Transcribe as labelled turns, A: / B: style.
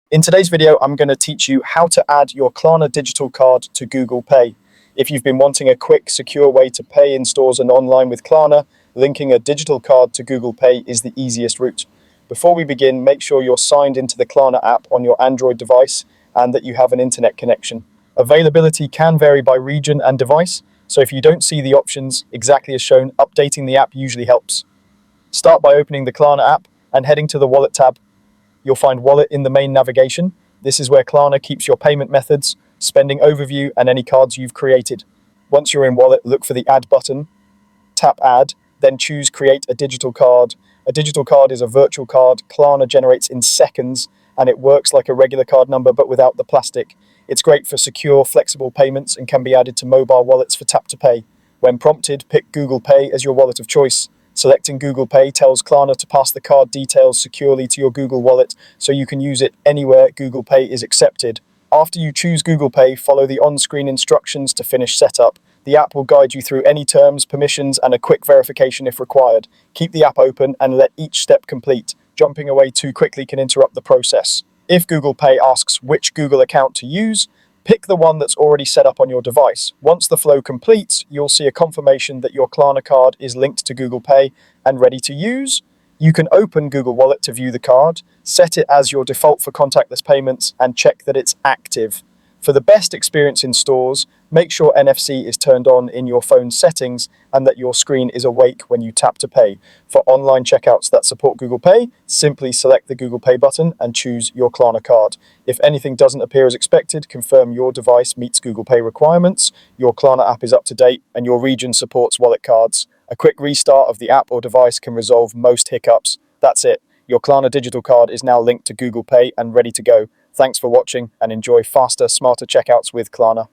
A: In today's video, I'm going to teach you how to add your Klarna digital card to Google Pay. If you've been wanting a quick, secure way to pay in stores and online with Klarna, linking a digital card to Google Pay is the easiest route. Before we begin, make sure you're signed into the Klarna app on your Android device and that you have an internet connection. Availability can vary by region and device, so if you don't see the options exactly as shown, updating the app usually helps. Start by opening the Klarna app and heading to the Wallet tab. You'll find Wallet in the main navigation. This is where Klarna keeps your payment methods, spending overview, and any cards you've created. Once you're in Wallet, look for the Add button, tap Add, then choose Create a Digital Card. A digital card is a virtual card Klarna generates in seconds, and it works like a regular card number but without the plastic. It's great for secure, flexible payments and can be added to mobile wallets for tap to pay. When prompted, pick Google Pay as your wallet of choice. Selecting Google Pay tells Klarna to pass the card details securely to your Google Wallet so you can use it anywhere Google Pay is accepted. After you choose Google Pay, follow the on-screen instructions to finish setup. The app will guide you through any terms, permissions, and a quick verification if required. Keep the app open and let each step complete. Jumping away too quickly can interrupt the process. If Google Pay asks which Google account to use, pick the one that's already set up on your device. Once the flow completes, you'll see a confirmation that your Klarna card is linked to Google Pay and ready to use. You can open Google Wallet to view the card, set it as your default for contactless payments, and check that it's active. For the best experience in stores, make sure NFC is turned on in your phone settings and that your screen is awake when you tap to pay. For online checkouts that support Google Pay, simply select the Google Pay button and choose your Klarna card. If anything doesn't appear as expected, confirm your device meets Google Pay requirements, your Klarna app is up to date, and your region supports wallet cards. A quick restart of the app or device can resolve most hiccups. That's it. Your Klarna digital card is now linked to Google Pay and ready to go. Thanks for watching and enjoy faster, smarter checkouts with Klarna.